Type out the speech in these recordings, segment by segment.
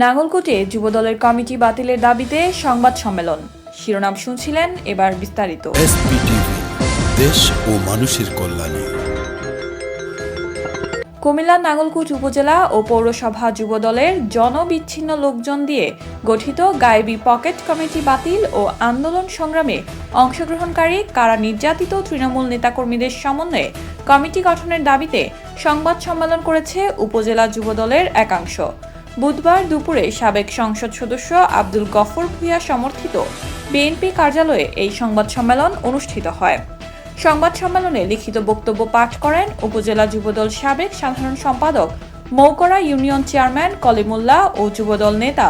নাঙ্গলকোটে যুবদলের কমিটি বাতিলের দাবিতে সংবাদ সম্মেলন। শিরোনাম শুনছিলেন, এবার বিস্তারিত। এসপিটিভি, দেশ ও মানুষের কল্যাণে। কুমিল্লার নাঙ্গলকোট উপজেলা ও পৌরসভা যুবদলের জনবিচ্ছিন্ন লোকজন দিয়ে গঠিত গায়েবী পকেট কমিটি বাতিল ও আন্দোলন সংগ্রামে অংশগ্রহণকারী কারা নির্যাতিত তৃণমূল নেতাকর্মীদের সমন্বয়ে কমিটি গঠনের দাবিতে সংবাদ সম্মেলন করেছে উপজেলা যুবদলের একাংশ। বুধবার দুপুরে সাবেক সংসদ সদস্য আব্দুল গফর ভূঁইয়া সমর্থিত বিএনপি কার্যালয়ে এই সংবাদ সম্মেলন অনুষ্ঠিত হয়। সংবাদ সম্মেলনে লিখিত বক্তব্য পাঠ করেন উপজেলা যুবদল সাবেক সাধারণ সম্পাদক মৌকরা ইউনিয়ন চেয়ারম্যান কলিমুল্লাহ ও যুবদল নেতা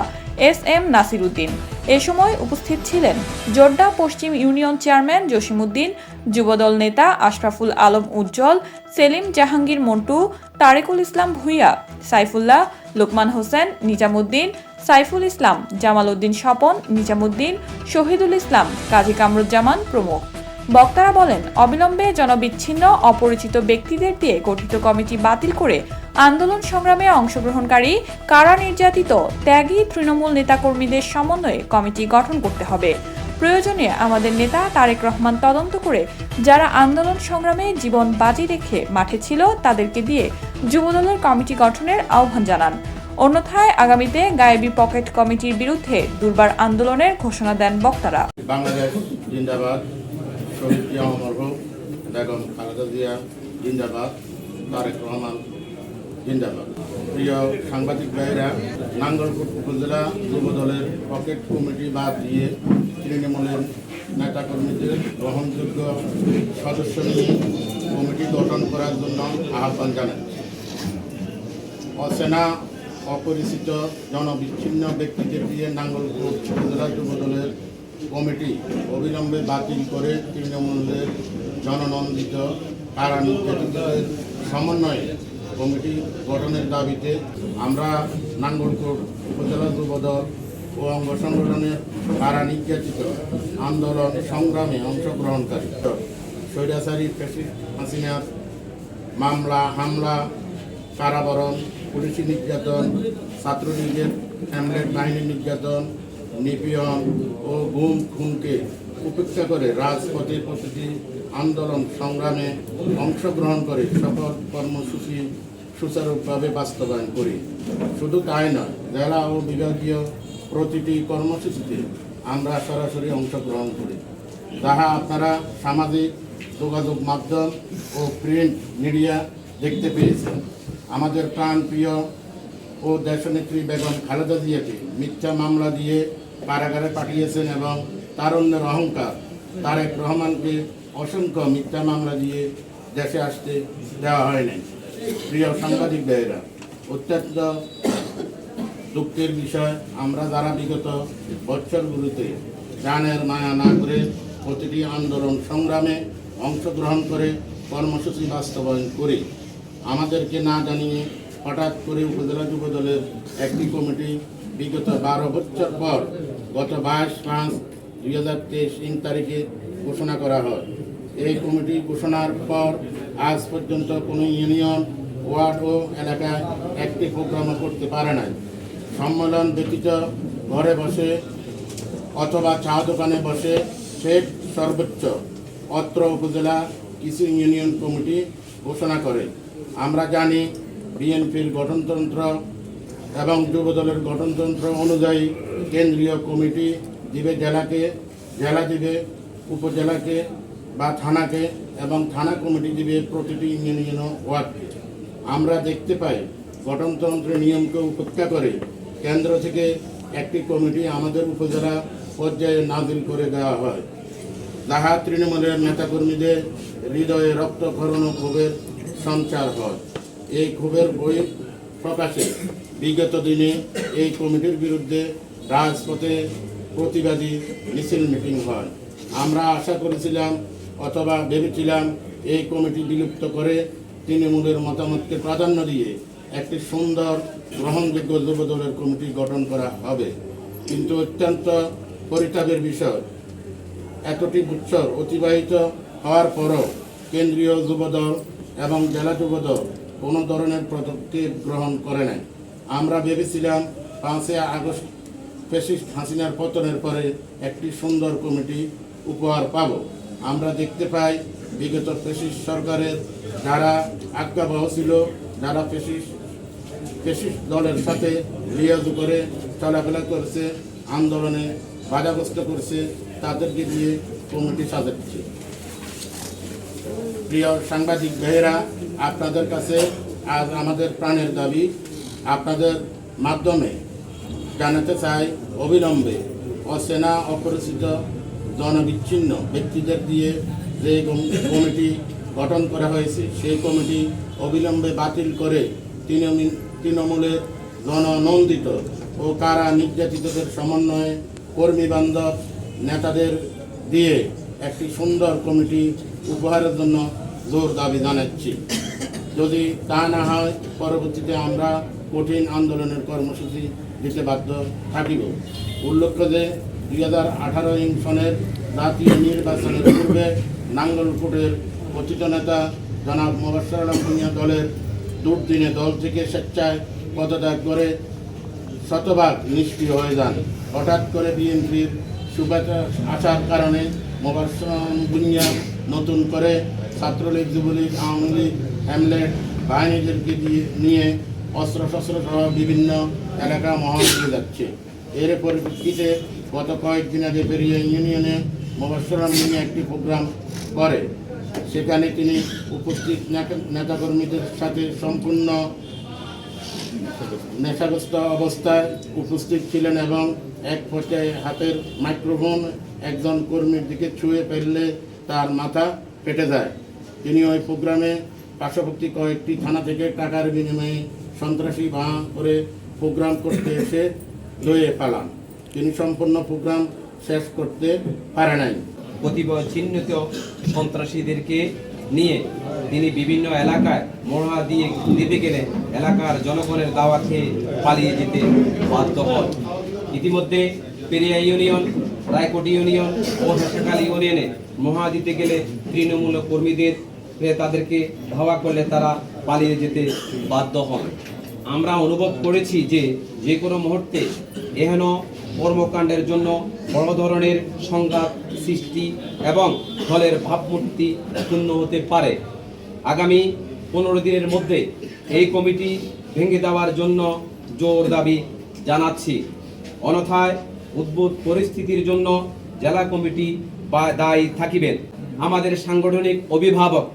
এস.এম. নাসির উদ্দিন। এ সময় উপস্থিত ছিলেন জোড্ডা পশ্চিম ইউনিয়ন চেয়ারম্যান জসিমউদ্দিন, যুবদল নেতা আশরাফুল আলম উজ্জ্বল, সেলিম জাহাঙ্গীর মন্টু, তারেকুল ইসলাম ভূঁইয়া, সাইফুল্লাহ, লোকমান হোসেন, নিজামুদ্দিন, সাইফুল ইসলাম, জামাল উদ্দিন স্বপন, নিজামুদ্দিন, শহীদুল ইসলাম, কাজী কামরুজ্জামান প্রমুখ। বক্তারা বলেন, অবিলম্বে জনবিচ্ছিন্ন অপরিচিত ব্যক্তিদের দিয়ে গঠিত কমিটি বাতিল করে আন্দোলন সংগ্রামে অংশগ্রহণকারী কারা নির্যাতিত ত্যাগী তৃণমূল নেতাকর্মীদের সমন্বয়ে কমিটি গঠন করতে হবে। প্রয়োজনে আমাদের নেতা তারেক রহমান তদন্ত করে যারা আন্দোলন সংগ্রামে জীবন বাজি রেখে মাঠে ছিল তাদেরকে দিয়ে যুবদলের কমিটি গঠনের আহ্বান জানান। অন্যথায় আগামীতে গায়েবী পকেট কমিটির বিরুদ্ধে দুর্বার আন্দোলনের ঘোষণা দেন বক্তারা। বাংলাদেশ জিন্দাবাদ, শহীদ জিয়া অমর হোক, বেগম খালেদা জিয়া জিন্দাবাদ, তারেক রহমান জিন্দাবাদ। প্রিয় সাংবাদিক ভাইরা, নাঙ্গলকোট উপজেলা যুবদলের পকেট কমিটি বাদ দিয়ে তৃণমূলের নেতাকর্মীদের গ্রহণযোগ্য সদস্য নিয়ে কমিটি গঠন করার জন্য আহ্বান জানাচ্ছি। অচেনা অপরিচিত জনবিচ্ছিন্ন ব্যক্তিদের দিয়ে নাঙ্গলকোট উপজেলা যুবদলের কমিটি অবিলম্বে বাতিল করে তৃণমূলের জননন্দিত কারা নির্যাতিতদের সমন্বয়ে কমিটি গঠনের দাবিতে আমরা নাঙ্গলকোট উপজেলা যুবদল ও অঙ্গ সংগঠনের কারা নির্যাতিত আন্দোলন সংগ্রামে অংশগ্রহণকারী স্বৈরাচারী ফ্যাসিস্ট হাসিনার মামলা, হামলা, কারাবরণ, পুলিশি নির্যাতন, ছাত্রলীগের হ্যামলেট বাহিনীর নির্যাতন, নিপীড়ন ও গুম খুনকে উপেক্ষা করে রাজপথের প্রতিটি আন্দোলন সংগ্রামে অংশগ্রহণ করে সকল কর্মসূচি সুচারুভাবে বাস্তবায়ন করি। শুধু তাই নয়, জেলা ও বিভাগীয় প্রতিটি কর্মসূচিতে আমরা সরাসরি অংশগ্রহণ করি, যাহা আপনারা সামাজিক যোগাযোগ মাধ্যম ও প্রিন্ট মিডিয়া দেখতে পেয়েছেন। আমাদের প্রাণপ্রিয় ও দেশনেত্রী বেগম খালেদা জিয়াকে মিথ্যা মামলা দিয়ে কারাগারে পাঠিয়েছেন এবং তারুণ্যের অহংকার তারেক রহমানকে অসংখ্য মিথ্যা মামলা দিয়ে দেশে আসতে দেওয়া হয় নাই। প্রিয় সাংবাদিক ভাইয়েরা, অত্যন্ত দুঃখের বিষয়, আমরা যারা বিগত বছরগুলোতে প্রাণের মায়া না করে প্রতিটি আন্দোলন সংগ্রামে অংশগ্রহণ করে কর্মসূচি বাস্তবায়ন করি, আমাদেরকে না জানিয়ে হঠাৎ করে উপজেলা যুবদলের একটি কমিটি বিগত 12 বছর পর গত 22/5/2023 তারিখে ঘোষণা করা হয়। এই কমিটি ঘোষণার পর আজ পর্যন্ত কোনো ইউনিয়ন, ওয়ার্ড ও এলাকায় একটি প্রোগ্রামও করতে পারে নাই। সম্মেলন ব্যতীত ঘরে বসে অথবা চা দোকানে বসে শেখ সর্বোচ্চ অত্র উপজেলা কিছু ইউনিয়ন কমিটি ঘোষণা করে। আমরা জানি বিএনপির গঠনতন্ত্র এবং যুবদলের গঠনতন্ত্র অনুযায়ী কেন্দ্রীয় কমিটি দিবে জেলাকে, জেলা দিবে উপজেলাকে বা থানাকে এবং থানা কমিটি দিবে প্রতিটি ইউনিয়ন ওয়ার্ডকে। আমরা দেখতে পাই গঠনতন্ত্রের নিয়মকে উপেক্ষা করে কেন্দ্র থেকে একটি কমিটি আমাদের উপজেলা পর্যায়ে নাজিল করে দেওয়া হয়, যাহা তৃণমূলের নেতাকর্মীদের হৃদয়ে রক্তক্ষরণ ও ক্ষোভের সঞ্চার হয়। এই ক্ষোভের বই প্রকাশে বিগত দিনে এই কমিটির বিরুদ্ধে রাজপথে প্রতিবাদী মিছিল মিটিং হয়। আমরা আশা করেছিলাম অথবা ভেবেছিলাম এই কমিটি বিলুপ্ত করে তৃণমূলের মতামতকে প্রাধান্য দিয়ে একটি সুন্দর গ্রহণযোগ্য যুবদলের কমিটি গঠন করা হবে, কিন্তু অত্যন্ত পরিতাপের বিষয়, এতটি বছর অতিবাহিত হওয়ার পরও কেন্দ্রীয় যুবদল এবং জেলা যুবদল কোনো ধরনের পদক্ষেপ গ্রহণ করে নাই। আমরা ভেবেছিলাম 5 আগস্ট ফ্যাসিস্ট হাসিনার পতনের পরে একটি সুন্দর কমিটি উপহার পাব। আমরা দেখতে পাই বিগত ফ্যাসিস্ট সরকারের যারা আজ্ঞাবহ ছিল, যারা ফ্যাসিস্ট দলের সাথে লিয়াজু করে চলাফেরা করছে, আন্দোলনে বাধাগ্রস্ত করছে, তাদেরকে দিয়ে কমিটি সাজাচ্ছে। প্রিয় সাংবাদিক ভাইয়েরা, আপনাদের কাছে আজ আমাদের প্রাণের দাবি, আপনাদের মাধ্যমে জানাতে চাই অবিলম্বে অচেনা অপরিচিত জনবিচ্ছিন্ন ব্যক্তিদের দিয়ে যে কমিটি গঠন করা হয়েছে সেই কমিটি অবিলম্বে বাতিল করে তৃণমূলের জননন্দিত ও কারা নির্যাতিতদের সমন্বয়ে কর্মীবান্ধব নেতাদের দিয়ে একটি সুন্দর কমিটি উপহারের জন্য জোর দাবি জানাচ্ছি। যদি তা না হয় পরবর্তীতে আমরা কঠিন আন্দোলনের কর্মসূচি দিতে বাধ্য থাকিব। উল্লেখ্য যে 2018 সনের জাতীয় নির্বাচনের পূর্বে নাঙ্গলকোটের কথিত নেতা জনাব মোবাশ্বের আলম ভূঁইয়া দলের দুর্দিনে দল থেকে স্বেচ্ছায় পদত্যাগ করে শতভাগ নিষ্ক্রিয় হয়ে যান। হঠাৎ করে বিএনপির শুভেচ্ছা আসার কারণে মোবাশ্বের আলম ভূঁইয়া নতুন করে ছাত্রলীগ, যুবলীগ, আওয়ামী লীগ, হ্যামলেট বাহিনীদেরকে নিয়ে অস্ত্রশস্ত্র সহ বিভিন্ন এলাকা মহল দিয়ে যাচ্ছে। এর পরিপ্রেক্ষিতে গত কয়েকদিন আগে পেরিয়া ইউনিয়নে মোবাশ্বের আলম ভূঁইয়া একটি প্রোগ্রাম করে। সেখানে তিনি উপস্থিত নেতাকর্মীদের সাথে সম্পূর্ণ নেশাগ্রস্ত অবস্থায় উপস্থিত ছিলেন এবং এক পর্যায়ে হাতের মাইক্রোফোন একজন কর্মীর দিকে ছুঁয়ে ফেললে তার মাথা ফেটে যায়। তিনি ওই প্রোগ্রামে পার্শ্ববর্তী কয়েকটি থানা থেকে টাকার বিনিময়ে সন্ত্রাসী ভাঙা করে প্রোগ্রাম করতে এসে লয়ে পালান। তিনি সম্পূর্ণ প্রোগ্রাম শেষ করতে পারে নাই। কতিপয় চিহ্নিত সন্ত্রাসীদেরকে নিয়ে তিনি বিভিন্ন এলাকায় মহড়া দিতে গেলে এলাকার জনগণের দাওয়া খেয়ে পালিয়ে যেতে বাধ্য হন। ইতিমধ্যে পেরিয়া ইউনিয়ন, রায়কোটি ইউনিয়ন ও হেসাখালী ইউনিয়নে মহড়া দিতে গেলে তৃণমূল কর্মীদের তাদেরকে ধাওয়া করলে তারা পালিয়ে যেতে বাধ্য হন। আমরা অনুভব করেছি যে কোনো মুহূর্তে এহেন কর্মকাণ্ডের জন্য বড় ধরনের সংঘাত সৃষ্টি এবং দলের ভাবমূর্তি ক্ষুণ্ণ হতে পারে। আগামী 15 দিনের মধ্যে এই কমিটি ভেঙে দেওয়ার জন্য জোর দাবি জানাচ্ছি। অন্যথায় উদ্ভূত পরিস্থিতির জন্য জেলা কমিটি দায়ী থাকিবেন। আমাদের সাংগঠনিক অভিভাবক,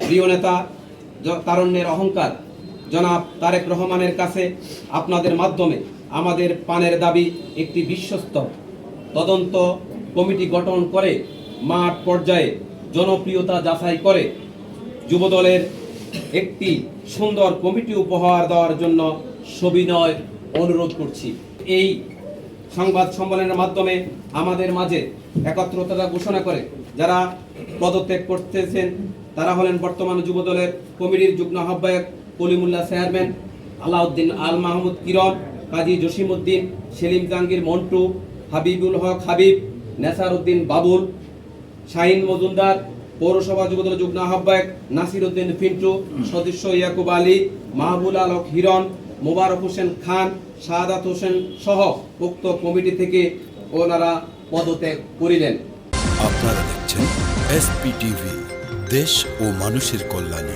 প্রিয় নেতা, তারুণ্যের অহংকার জনাব তারেক রহমানের কাছে আপনাদের মাধ্যমে আমাদের প্রাণের দাবি একটি বিশ্বস্ত তদন্ত কমিটি গঠন করে মাঠ পর্যায়ে জনপ্রিয়তা যাচাই করে যুবদলের একটি সুন্দর কমিটি উপহার দেওয়ার জন্য সবিনয় অনুরোধ করছি। এই সংবাদ সম্মেলনের মাধ্যমে আমাদের মাঝে একত্রতা ঘোষণা করে যারা পদত্যাগ করতেছেন তারা হলেন বর্তমান যুবদলের কমিটির যুগ্ম আহ্বায়ক কলিমুল্লাহ চেয়ারম্যান, আলাউদ্দিন আল মাহমুদ কিরণ, কাজী জসিমউদ্দিন, সেলিম জাহাঙ্গীর মন্টু, হাবিবুল হক হাবিব, নেসার উদ্দিন বাবুল, শাহিন মজুমদার, পৌরসভা যুবদল যুগ্ম আহ্বায়ক নাসির উদ্দিন পিন্টু, সদস্য ইয়াকুব আলী, মাহবুল আলক হিরণ, মোবারক হোসেন খান, শাহাদাত হোসেন সহ উক্ত কমিটি থেকে ওনারা পদত্যাগ করিলেন। আপনারা দেখছেন এসপি টিভি, দেশ ও মানুষের কল্যাণে।